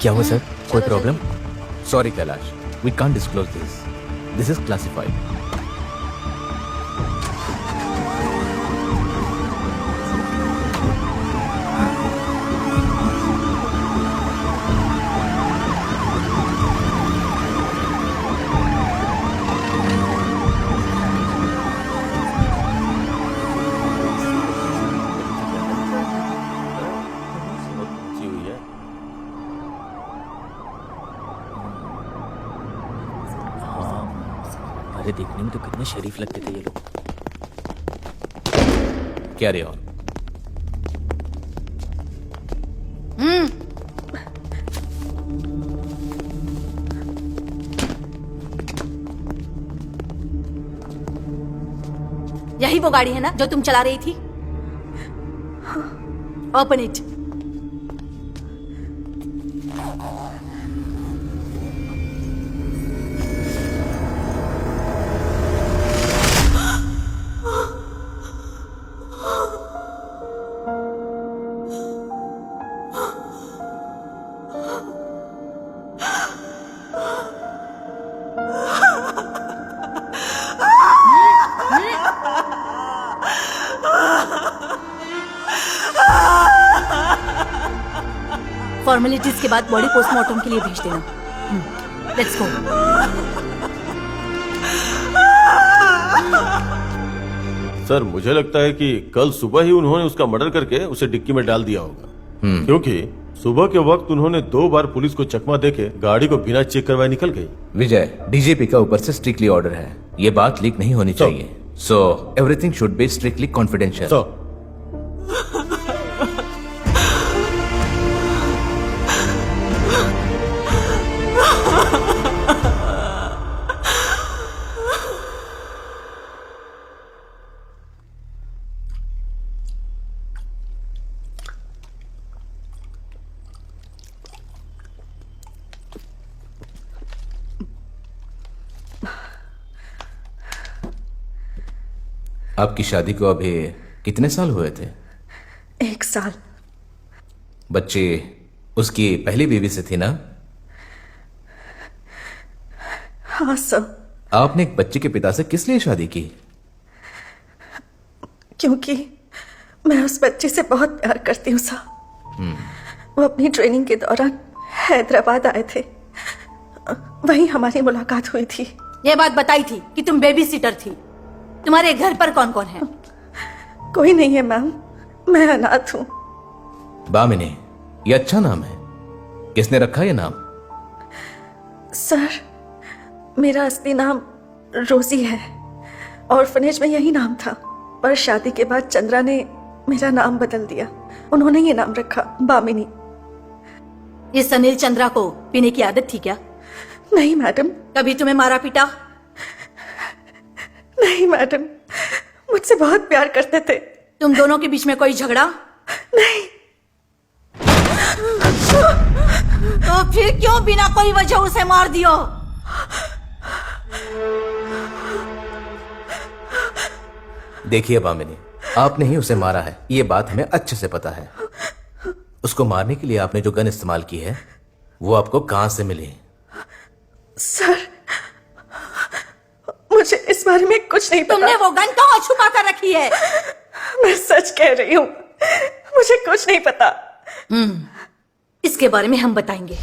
क्या हुआ सर? कोई problem? Sorry Kailash, we can't disclose this is classified. अरे देखने में तो कितने शरीफ लगते थे ये लोग। क्या रे और? यही वो गाड़ी है ना जो तुम चला रही थी? Open it. फॉर्मेलिटीज के बाद बॉडी पोस्टमार्टम के लिए भेज देना। Let's go. सर मुझे लगता है कि कल सुबह ही उन्होंने उसका मर्डर करके उसे डिक्की में डाल दिया होगा, क्योंकि सुबह के वक्त उन्होंने 2 बार पुलिस को चकमा देके गाड़ी को बिना चेक करवाए निकल गई। विजय, डीजीपी का ऊपर से स्ट्रिक्टली ऑर्डर है, ये बात लीक नहीं होनी चाहिए। So everything should be strictly confidential. आपकी शादी को अभी कितने साल हुए थे? 1 साल। बच्चे उसकी पहली बीवी से थी ना? हाँ सर। आपने एक बच्चे के पिता से किस लिए शादी की? क्योंकि मैं उस बच्चे से बहुत प्यार करती हूँ सर। वो अपनी ट्रेनिंग के दौरान हैदराबाद आए थे, वहीं हमारी मुलाकात हुई थी। ये बात बताई थी कि तुम बेबी सीटर थी। तुम्हारे घर पर कौन कौन है? कोई नहीं है मैम, मैं अनाथ हूँ। बामिनी, ये अच्छा नाम है, किसने रखा ये नाम? सर मेरा असली नाम रोजी है, ऑर्फनेज में यही नाम था, पर शादी के बाद चंद्रा ने मेरा नाम बदल दिया। उन्होंने ये नाम रखा, बामिनी। इस अनिल चंद्रा को पीने की आदत थी क्या? नहीं मैडम। कभी तुम्हें मारा पीटा? नहीं मैडम, मुझसे बहुत प्यार करते थे। तुम दोनों के बीच में कोई झगड़ा? नहीं। तो फिर क्यों बिना कोई वजह उसे मार दियो? देखिए बामिनी, आपने ही उसे मारा है, ये बात हमें अच्छे से पता है। उसको मारने के लिए आपने जो गन इस्तेमाल की है वो आपको कहां से मिली? सर मुझे इस बारे में कुछ नहीं पता। तुमने वो गन कहाँ छुपा कर रखी है? मैं सच कह रही हूँ, मुझे कुछ नहीं पता। इसके बारे में हम बताएंगे।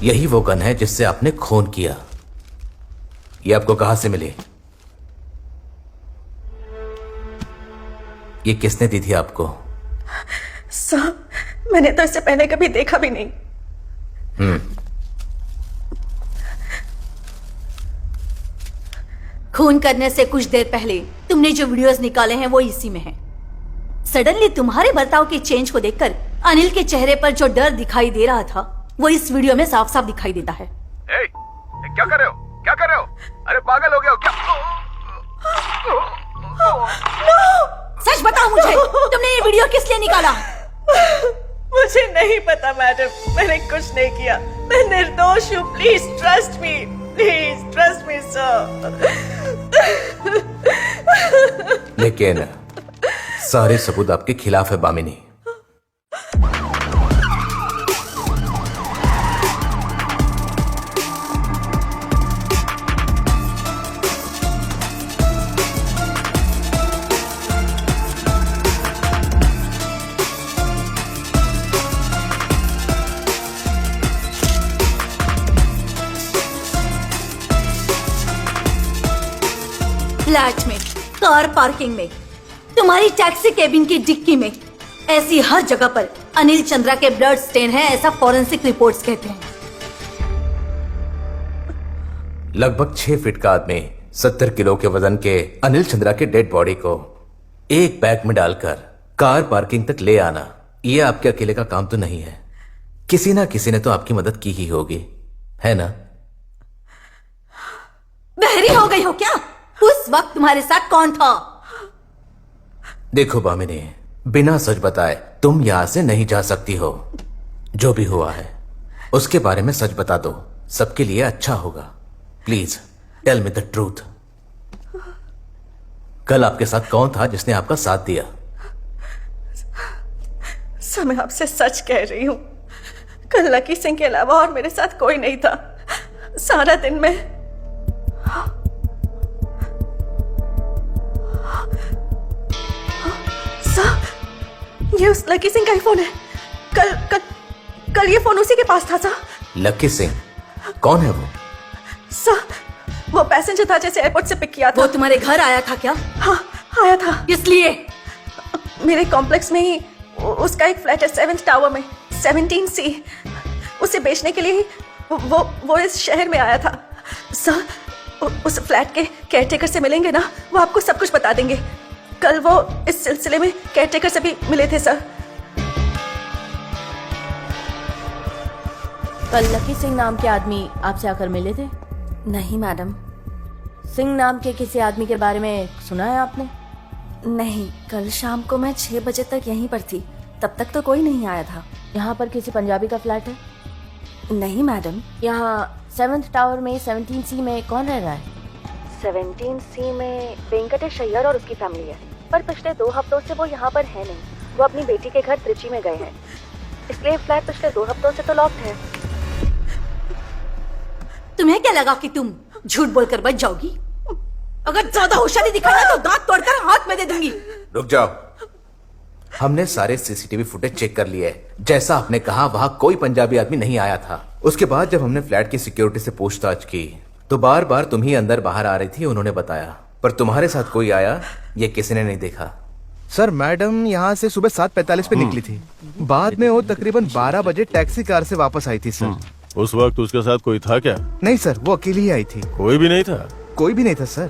यही वो गन है जिससे आपने खून किया। ये आपको कहां से मिली? ये किसने दी थी आपको? साहब मैंने तो इससे पहले कभी देखा भी नहीं। खून करने से कुछ देर पहले तुमने जो वीडियोस निकाले हैं वो इसी में हैं। सडनली तुम्हारे बर्ताव के चेंज को देखकर अनिल के चेहरे पर जो डर दिखाई दे रहा था वो इस वीडियो में साफ साफ दिखाई देता है। क्या कर रहे हो? क्या कर रहे हो? अरे पागल हो गए हो क्या? निकाला? मुझे नहीं पता मैडम, मैंने कुछ नहीं किया, मैं निर्दोष हूँ। Please trust me sir. लेकिन सारे सबूत आपके खिलाफ है बामिनी। फ्लैट में, कार पार्किंग में, तुम्हारी टैक्सी केबिन की डिक्की में, ऐसी हर जगह पर अनिल चंद्रा के ब्लड स्टेन है, ऐसा फॉरेंसिक रिपोर्ट्स कहते हैं। लगभग 6 फीट का आदमी 70 किलो के वजन के अनिल चंद्रा के डेड बॉडी को एक बैग में डालकर कार पार्किंग तक ले आना, यह आपके अकेले का काम तो नहीं है। किसी ना किसी ने तो आपकी मदद की ही होगी, है ना? बहरी हो गई हो क्या? उस वक्त तुम्हारे साथ कौन था? देखो बामिनी, बिना सच बताए तुम यहां से नहीं जा सकती हो। जो भी हुआ है उसके बारे में सच बता दो, सबके लिए अच्छा होगा। Please tell me the truth. कल आपके साथ कौन था जिसने आपका साथ दिया? सर मैं आपसे सच कह रही हूँ, कल लकी सिंह के अलावा और मेरे साथ कोई नहीं था। सारा दिन में सर, ये उस लकी सिंह का ही फोन है। कल ये फोन उसी के पास था सर। लकी सिंह कौन है वो? सर वो पैसेंजर था जैसे एयरपोर्ट से पिक किया था। वो तुम्हारे घर आया था क्या? हाँ आया था। इसलिए मेरे कॉम्प्लेक्स में ही उसका एक फ्लैट है 7th टावर में 17C। उसे बेचने के लिए वो इस शहर में आया था। सर उस फ्लैट के केयरटेकर से मिलेंगे ना, वो आपको सब कुछ बता देंगे। कल वो इस सिलसिले में केयरटेकर से भी मिले थे सर। कल लकी सिंह नाम के आदमी आपसे आकर मिले थे? नहीं मैडम। सिंह नाम के किसी आदमी के बारे में सुना है आपने? नहीं, कल शाम को मैं 6 बजे तक यहीं पर थी, तब तक तो कोई नहीं आया था। यहाँ पर किसी पंजाबी का फ्लैट है? नहीं मैडम। यहाँ 7th टावर में 17C में कौन रह रहा है? 17C में वेंकटेश अय्यर और उसकी फैमिली है, पर पिछले 2 हफ्तों से वो यहाँ पर है नहीं। वो अपनी बेटी के घर त्रिची में गए हैं, इसलिए फ्लैट पिछले 2 हफ्तों से तो लॉक्ड है। तुम्हें क्या लगा कि तुम झूठ बोलकर बच जाओगी? अगर ज्यादा होशियारी दिखाया तो दांत तोड़कर हाथ में दे दूंगी। रुक जाओ, हमने सारे सीसीटीवी फुटेज चेक कर लिए। जैसा आपने कहा वहां कोई पंजाबी आदमी नहीं आया था। उसके बाद जब हमने फ्लैट की सिक्योरिटी से पूछताछ की तो बार बार तुम ही अंदर बाहर आ रही थी, उन्होंने बताया। पर तुम्हारे साथ कोई आया ये किसी ने नहीं देखा। सर मैडम यहाँ से सुबह 7:45 पे निकली थी। बाद में वो तकरीबन 12 बजे टैक्सी कार से वापस आई थी सर। उस वक्त उसके साथ कोई था क्या? नहीं सर, वो अकेली ही आई थी। कोई भी नहीं था? कोई भी नहीं था सर।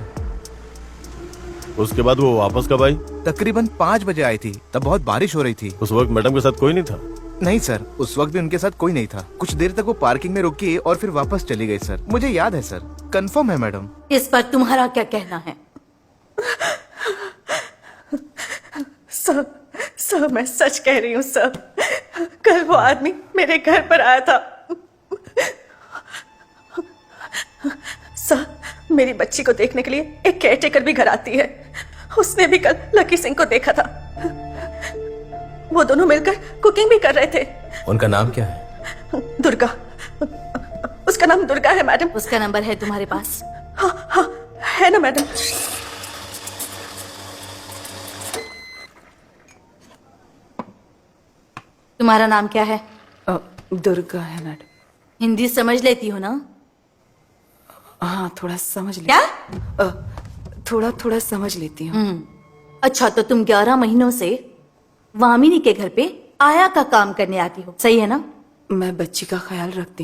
उसके बाद वो वापस कब आई? तकरीबन 5 बजे आई थी, तब बहुत बारिश हो रही थी। उस वक्त मैडम के साथ कोई नहीं था? नहीं सर, उस वक्त भी उनके साथ कोई नहीं था। कुछ देर तक वो पार्किंग में रुकी और फिर वापस चली गई सर। मुझे याद है सर, कंफर्म है मैडम। इस पर तुम्हारा क्या कहना है? सर मैं सच कह रही हूँ सर। कल वो आदमी मेरे घर पर आया था। सर मेरी बच्ची को देखने के लिए एक केयरटेकर भी घर आती है। उसने भी कल लकी सिंह को देखा था। वो दोनों मिलकर कुकिंग भी कर रहे थे। उनका नाम क्या है? दुर्गा। उसका नाम दुर्गा है मैडम। उसका नंबर है तुम्हारे पास? हाँ है ना मैडम। तुम्हारा नाम क्या है? दुर्गा है मैडम। हिंदी समझ लेती हो ना? हाँ थोड़ा समझ लेती क्या? थोड़ा समझ लेती हूँ। अच्छा, तो तुम 11 महीनों से वामिनी के घर पे आया का काम करने आती हो, सही है ना? मैं बच्ची का ख्याल रखती हूँ।